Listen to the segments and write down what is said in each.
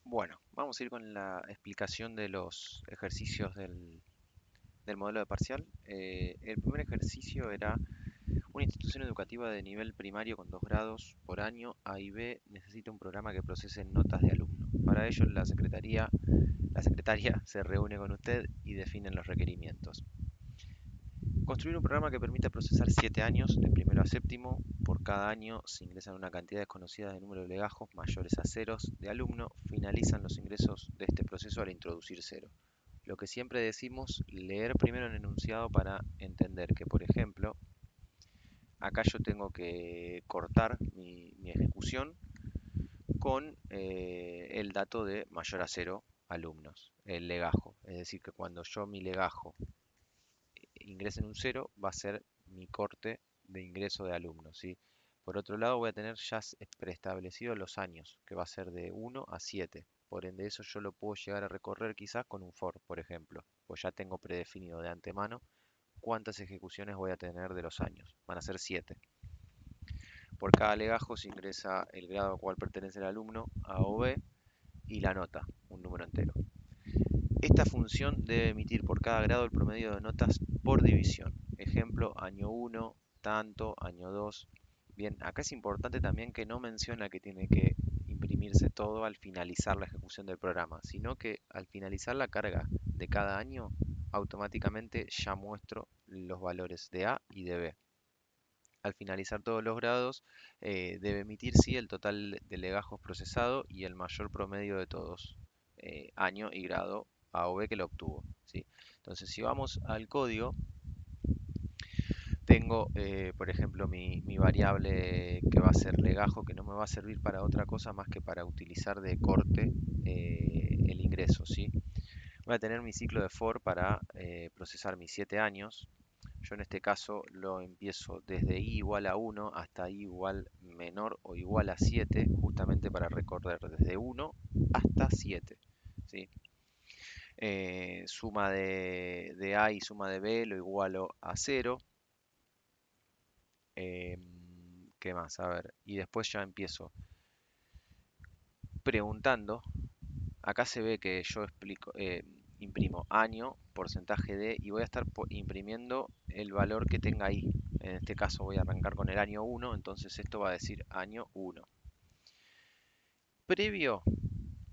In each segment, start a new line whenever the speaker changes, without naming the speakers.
Bueno, vamos a ir con la explicación de los ejercicios del modelo de parcial. El primer ejercicio era una institución educativa de nivel primario con 2 grados por año, A y B, necesita un programa que procese notas de alumno. Para ello, la secretaria se reúne con usted y definen los requerimientos. Construir un programa que permita procesar 7 años, de primero a séptimo. Por cada año se ingresan una cantidad desconocida de número de legajos mayores a ceros de alumno. Finalizan los ingresos de este proceso al introducir cero. Lo que siempre decimos, leer primero el enunciado para entender que, por ejemplo, acá yo tengo que cortar mi ejecución con el dato de mayor a cero alumnos, el legajo. Es decir, que cuando yo mi legajo ingrese en un cero, va a ser mi corte de ingreso de alumnos, ¿sí? Por otro lado, voy a tener ya preestablecidos los años, que va a ser de 1 a 7. Por ende, eso yo lo puedo llegar a recorrer quizás con un for, por ejemplo. Pues ya tengo predefinido de antemano cuántas ejecuciones voy a tener de los años. Van a ser 7. Por cada legajo se ingresa el grado al cual pertenece el alumno, A o B, y la nota, un número entero. Esta función debe emitir por cada grado el promedio de notas por división. Ejemplo, año 1, tanto, año 2. Bien, acá es importante también que no menciona que tiene que imprimirse todo al finalizar la ejecución del programa, sino que al finalizar la carga de cada año, automáticamente ya muestro los valores de A y de B. Al finalizar todos los grados, debe emitir sí el total de legajos procesado y el mayor promedio de todos, año y grado A o B que lo obtuvo, ¿sí? Entonces, si vamos al código, tengo, por ejemplo, mi variable que va a ser legajo, que no me va a servir para otra cosa más que para utilizar de corte el ingreso, ¿sí? Voy a tener mi ciclo de for para procesar mis 7 años. Yo en este caso lo empiezo desde i igual a 1 hasta i igual menor o igual a 7, justamente para recorrer desde 1 hasta 7, ¿sí? Suma de a y suma de b lo igualo a 0. ¿Qué más? A ver, y después ya empiezo preguntando. Acá se ve que yo imprimo año, porcentaje de, y voy a estar imprimiendo el valor que tenga ahí. En este caso voy a arrancar con el año 1, entonces esto va a decir año 1. Previo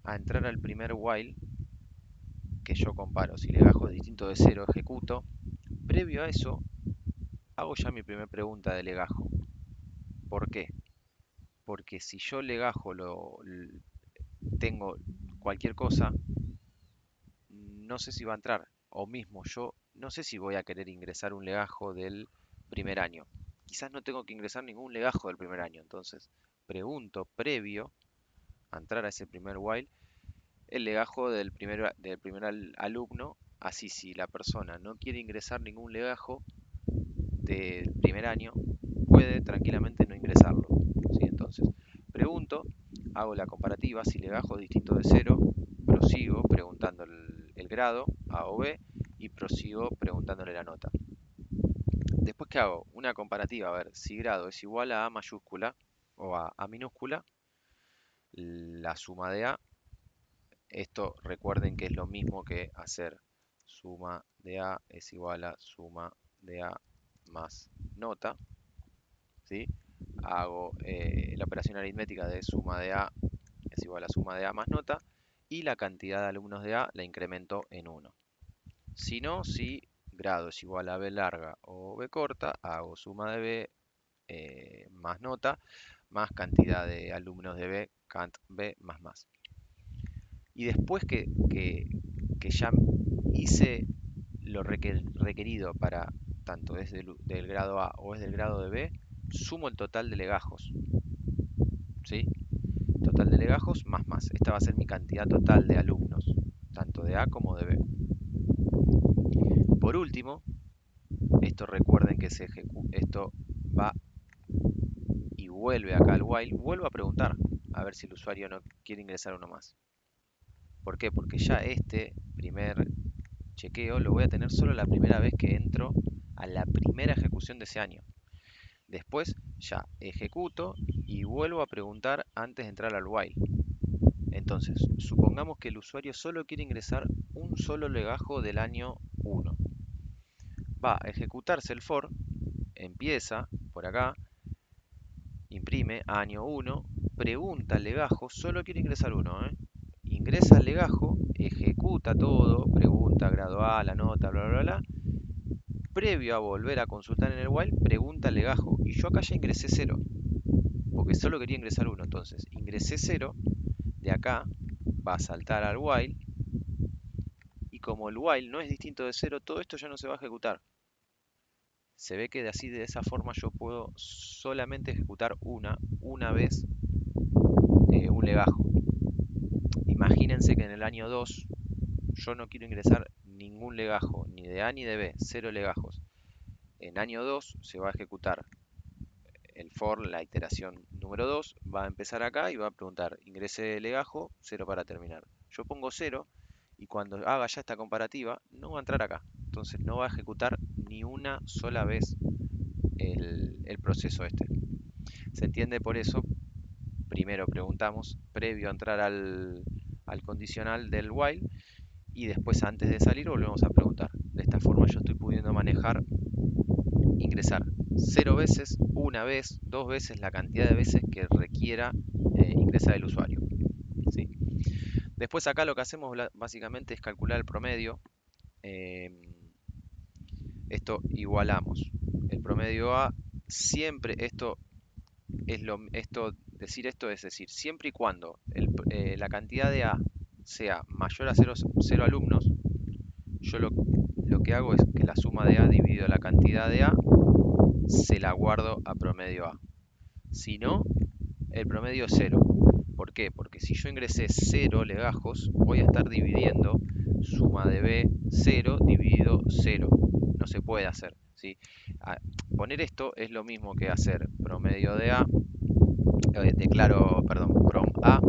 a entrar al primer while, que yo comparo si legajo es distinto de 0, ejecuto. Previo a eso, hago ya mi primera pregunta de legajo. ¿Por qué? Porque si yo legajo tengo cualquier cosa, no sé si va a entrar. O mismo, yo no sé si voy a querer ingresar un legajo del primer año. Quizás no tengo que ingresar ningún legajo del primer año. Entonces, pregunto previo a entrar a ese primer while el legajo del primer alumno. Así, si la persona no quiere ingresar ningún legajo del primer año, puede tranquilamente no ingresarlo, ¿sí? Entonces, pregunto, hago la comparativa, si legajo es distinto de 0, prosigo preguntando el grado, A o B, y prosigo preguntándole la nota. Después que hago una comparativa, a ver si grado es igual a mayúscula o a minúscula, la suma de A, esto recuerden que es lo mismo que hacer suma de A es igual a suma de A más nota, ¿sí? Hago la operación aritmética de suma de A es igual a suma de A más nota, y la cantidad de alumnos de A la incremento en 1. Si no, si grado es igual a B larga o B corta, hago suma de B más nota, más cantidad de alumnos de B, cant B más más. Y después que ya hice lo requerido para tanto es del grado A o es del grado de B, sumo el total de legajos, ¿sí? Total de legajos más más. Esta va a ser mi cantidad total de alumnos, tanto de A como de B. Por último, esto recuerden que esto va y vuelve acá al while, vuelvo a preguntar a ver si el usuario no quiere ingresar uno más. ¿Por qué? Porque ya este primer chequeo lo voy a tener solo la primera vez que entro a la primera ejecución de ese año. Después ya ejecuto y vuelvo a preguntar antes de entrar al while. Entonces, supongamos que el usuario solo quiere ingresar un solo legajo del año 1. Va a ejecutarse el for, empieza por acá, imprime año 1, pregunta al legajo, solo quiere ingresar uno, ingresa al legajo, ejecuta todo, pregunta grado A, la nota, bla, bla, bla. Previo a volver a consultar en el while, pregunta al legajo. Y yo acá ya ingresé 0, porque solo quería ingresar uno. Entonces, ingresé 0, de acá va a saltar al while. Y como el while no es distinto de 0, todo esto ya no se va a ejecutar. Se ve que de esa forma yo puedo solamente ejecutar una vez un legajo. Imagínense que en el año 2 yo no quiero ingresar ningún legajo, ni de A ni de B, 0 legajos. En año 2 se va a ejecutar el for, la iteración número 2, va a empezar acá y va a preguntar, ingrese legajo, 0 para terminar. Yo pongo 0 y cuando haga ya esta comparativa no va a entrar acá. Entonces no va a ejecutar ni una sola vez el proceso este. ¿Se entiende? Por eso, primero preguntamos, previo a entrar al condicional del while, y después antes de salir volvemos a preguntar. De esta forma yo estoy pudiendo manejar, ingresar 0 veces, una vez, 2 veces, la cantidad de veces que requiera ingresar el usuario. ¿Sí? Después acá lo que hacemos básicamente es calcular el promedio. Esto igualamos. El promedio A, siempre decir esto es decir, siempre y cuando la cantidad de A sea mayor a 0 alumnos, yo lo que hago es que la suma de A dividido la cantidad de A se la guardo a promedio A. Si no, el promedio es 0. ¿Por qué? Porque si yo ingresé 0 legajos, voy a estar dividiendo suma de B 0 dividido 0. No se puede hacer, ¿sí? Poner esto es lo mismo que hacer promedio de A, declaro, perdón, prom A,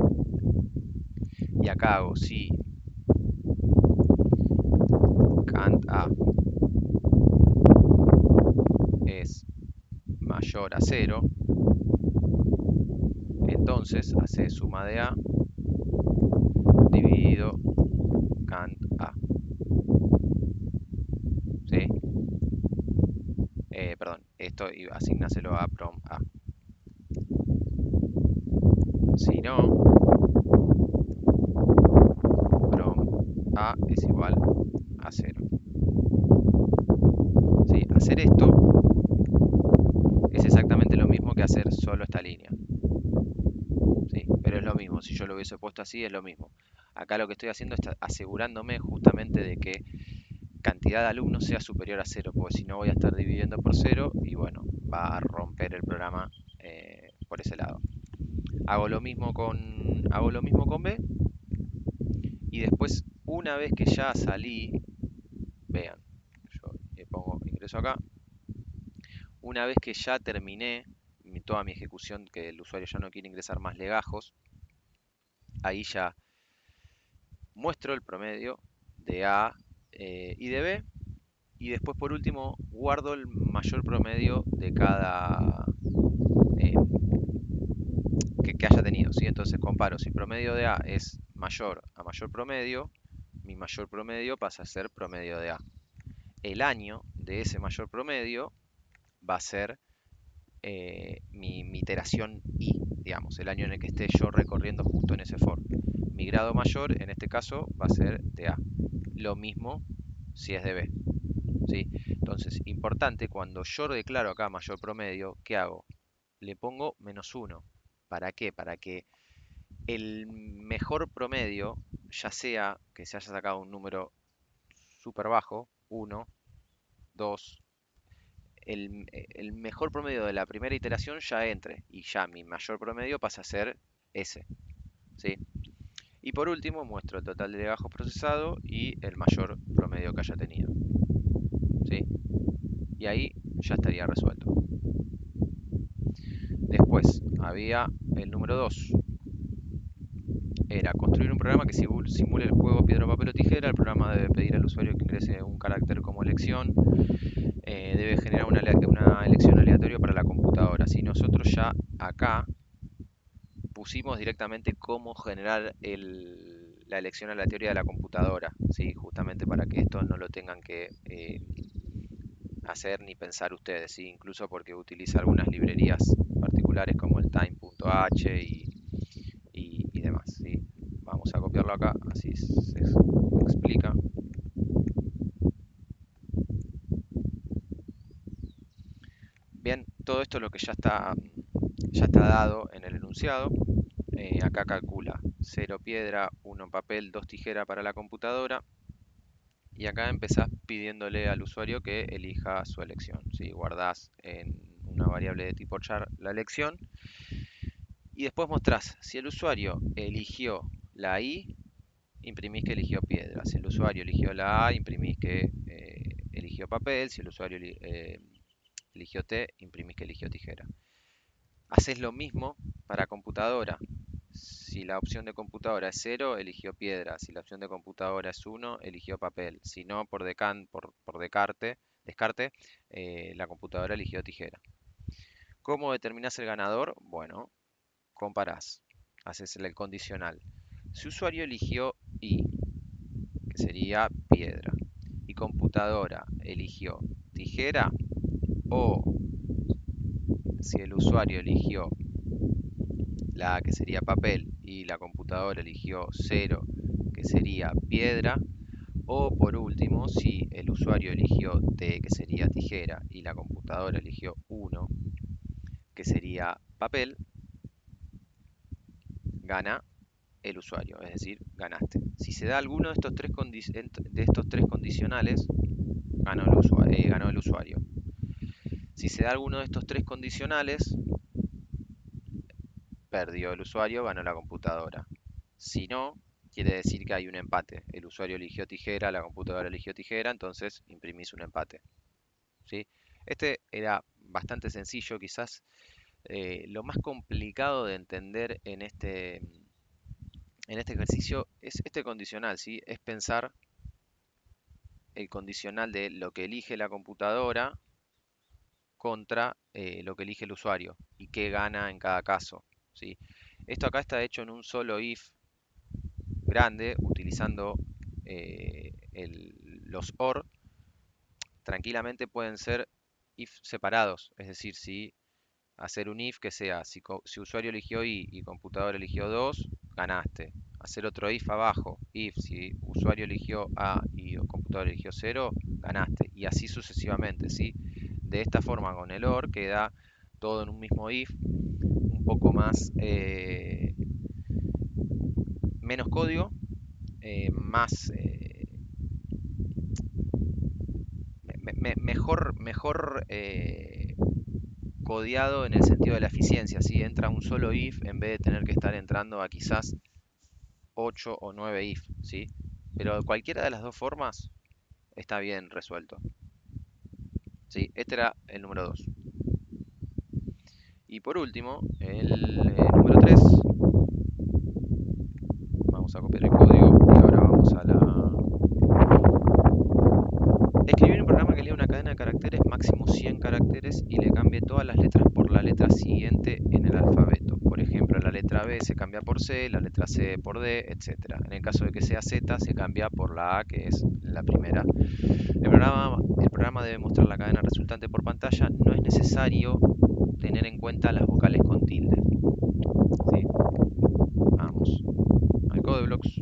y acá hago si cant A es mayor a 0, entonces hace suma de A dividido cant A. ¿Sí? Perdón, esto asignáselo a prom A. Si no, prom A es igual a 0. ¿Sí? Hacer esto es exactamente lo mismo que hacer solo esta línea. ¿Sí? Pero es lo mismo, si yo lo hubiese puesto así es lo mismo. Acá lo que estoy haciendo es asegurándome justamente de que cantidad de alumnos sea superior a 0, porque si no voy a estar dividiendo por 0 y bueno, va a romper el programa por ese lado. Hago lo mismo con B y después una vez que ya salí, vean, yo le pongo ingreso acá, una vez que ya terminé toda mi ejecución, que el usuario ya no quiere ingresar más legajos, ahí ya muestro el promedio de A y de B, y después por último guardo el mayor promedio de cada eh, que haya tenido, ¿sí? Entonces comparo, si promedio de A es mayor a mayor promedio, mi mayor promedio pasa a ser promedio de A. El año de ese mayor promedio va a ser mi iteración I, digamos, el año en el que esté yo recorriendo justo en ese for. Mi grado mayor, en este caso, va a ser de A. Lo mismo si es de B. ¿Sí? Entonces, importante, cuando yo declaro acá mayor promedio, ¿qué hago? Le pongo -1. ¿Para qué? Para que el mejor promedio, ya sea que se haya sacado un número súper bajo, 1, 2, el mejor promedio de la primera iteración ya entre y ya mi mayor promedio pasa a ser ese. ¿Sí? Y por último muestro el total de legajos procesado y el mayor promedio que haya tenido. ¿Sí? Y ahí ya estaría resuelto. Después había el número 2. Era construir un programa que simule el juego piedra, papel o tijera. El programa debe pedir al usuario que ingrese un carácter como elección. Debe generar una elección aleatoria para la computadora. Si nosotros ya acá pusimos directamente cómo generar la elección aleatoria de la computadora, ¿sí? Justamente para que esto no lo tengan que hacer ni pensar ustedes, ¿sí? Incluso porque utiliza algunas librerías particulares como el time.h y demás, ¿sí? Vamos a copiarlo acá, así se explica. Bien, todo esto es lo que ya está dado en el enunciado. Acá calcula 0 piedra, 1 papel, 2 tijera para la computadora. Y acá empezás pidiéndole al usuario que elija su elección. ¿Sí? Guardás en una variable de tipo char la elección. Y después mostrás, si el usuario eligió la I, imprimís que eligió piedra. Si el usuario eligió la A, imprimís que eligió papel. Si el usuario eligió T, imprimís que eligió tijera. Haces lo mismo para computadora. Si la opción de computadora es 0, eligió piedra. Si la opción de computadora es 1, eligió papel. Si no, por descarte, la computadora eligió tijera. ¿Cómo determinás el ganador? Bueno, comparás. Haces el condicional. Si usuario eligió I, que sería piedra, y computadora eligió tijera, o si el usuario eligió la A, que sería papel, y la computadora eligió 0, que sería piedra, o por último, si el usuario eligió T, que sería tijera, y la computadora eligió 1, que sería papel, gana el usuario, es decir, ganaste. Si se da alguno de estos tres condicionales, ganó el usuario. Si se da alguno de estos tres condicionales, perdió el usuario, ganó la computadora. Si no, quiere decir que hay un empate. El usuario eligió tijera, la computadora eligió tijera, entonces imprimís un empate. ¿Sí? Este era bastante sencillo, quizás lo más complicado de entender en este ejercicio es este condicional, ¿sí? Es pensar el condicional de lo que elige la computadora contra lo que elige el usuario y qué gana en cada caso, ¿sí? Esto acá está hecho en un solo if grande utilizando los OR. Tranquilamente pueden ser if separados, es decir, si hacer un if que sea, si usuario eligió I y computador eligió 2, ganaste. Hacer otro if abajo, if si usuario eligió A y computador eligió 0, ganaste. Y así sucesivamente, ¿sí? De esta forma con el OR queda todo en un mismo if, un poco más, menos código, más, mejor codeado en el sentido de la eficiencia, ¿sí? Entra un solo if en vez de tener que estar entrando a quizás 8 o 9 if, ¿sí? Pero cualquiera de las dos formas está bien resuelto, ¿sí? Este era el número 2. Y por último, el número 3. Vamos a copiar el código y ahora vamos a la... Escribir un programa que lea una cadena de caracteres, máximo 100 caracteres, y le cambie todas las letras por la letra siguiente en el alfabeto. Por ejemplo, la letra B se cambia por C, la letra C por D, etc. En el caso de que sea Z, se cambia por la A, que es la primera. El programa debe mostrar la cadena resultante por pantalla. No es necesario tener en cuenta las vocales con tilde. ¿Sí? Vamos al CodeBlocks.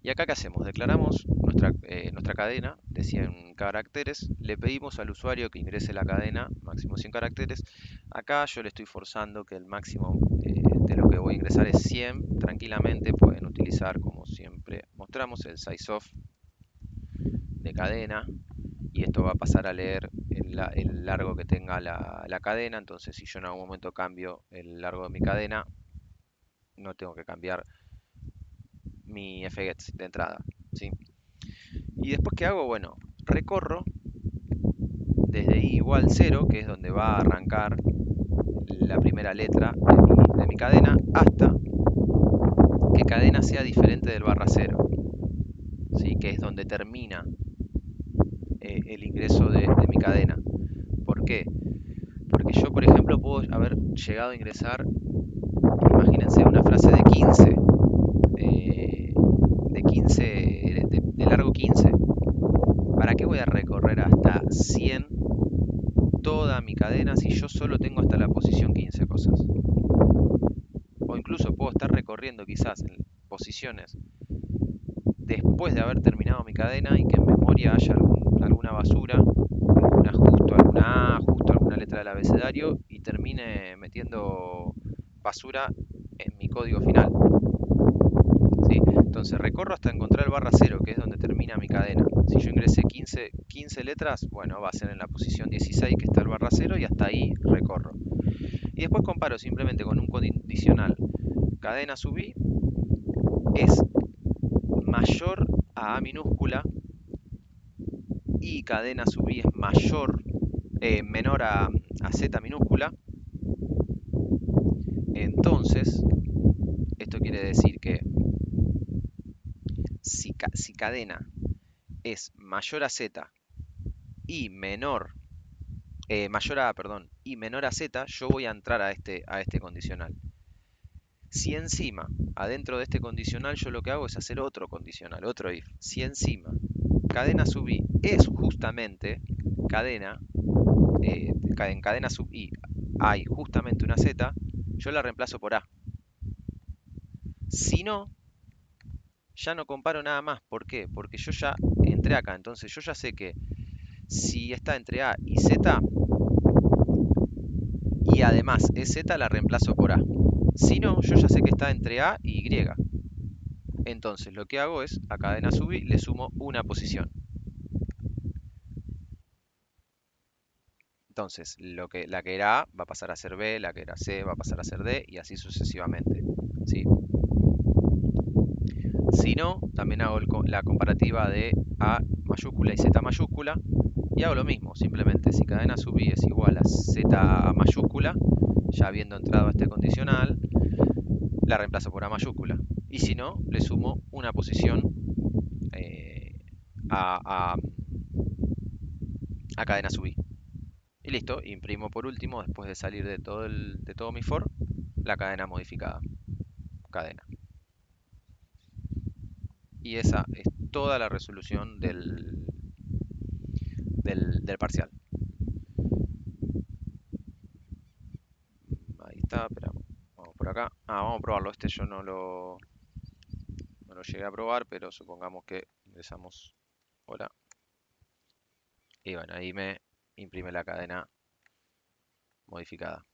Y acá, ¿qué hacemos? Declaramos nuestra cadena de 100 caracteres. Le pedimos al usuario que ingrese la cadena, máximo 100 caracteres. Acá yo le estoy forzando que el máximo de lo que voy a ingresar es 100. Tranquilamente pueden utilizar, como siempre mostramos, el sizeof de cadena. Y esto va a pasar a leer el largo que tenga la cadena. Entonces, si yo en algún momento cambio el largo de mi cadena, no tengo que cambiar mi fget de entrada, ¿sí? Y después, ¿qué hago? Bueno, recorro desde i igual 0, que es donde va a arrancar la primera letra de mi cadena, hasta que cadena sea diferente del barra 0, ¿sí? Que es donde termina el ingreso de mi cadena. ¿Por qué? Porque yo, por ejemplo, puedo haber llegado a ingresar Imagínense una frase de 15, de largo 15. ¿Para qué voy a recorrer hasta 100 toda mi cadena si yo solo tengo hasta la posición 15 cosas? O incluso puedo estar recorriendo quizás en posiciones después de haber terminado mi cadena y que en memoria haya alguna basura, algún ajusto, alguna A, justo alguna letra del abecedario y termine metiendo basura en mi código final. ¿Sí? Entonces recorro hasta encontrar el barra cero, que es donde termina mi cadena. Si yo ingresé 15 letras, bueno, va a ser en la posición 16 que está el barra cero y hasta ahí recorro. Y después comparo simplemente con un condicional cadena sub i es mayor a A minúscula y cadena sub i es menor a Z minúscula. Entonces, esto quiere decir que si cadena es mayor a Z y mayor a, perdón, y menor a Z, yo voy a entrar a este condicional. Si encima, adentro de este condicional, yo lo que hago es hacer otro condicional, otro if. Si encima cadena sub i es justamente cadena, en cadena sub i hay justamente una Z, yo la reemplazo por A. Si no, ya no comparo nada más. ¿Por qué? Porque yo ya entré acá, entonces yo ya sé que si está entre A y Z, y además es Z, la reemplazo por A. Si no, yo ya sé que está entre A y Y. Entonces lo que hago es, a cadena sub i le sumo una posición. Entonces, la que era A va a pasar a ser B, la que era C va a pasar a ser D, y así sucesivamente. ¿Sí? Si no, también hago la comparativa de A mayúscula y Z mayúscula, y hago lo mismo, simplemente si cadena sub i es igual a Z mayúscula, ya habiendo entrado a este condicional, la reemplazo por A mayúscula. Y si no, le sumo una posición eh, a, a, a cadena sub i. Y listo, imprimo por último, después de salir de todo mi for, la cadena modificada. Cadena. Y esa es toda la resolución del parcial. Ahí está, esperamos. Vamos por acá. Vamos a probarlo. Este yo no lo llegué a probar, pero supongamos que ingresamos. Hola. Y bueno, ahí me imprime la cadena modificada.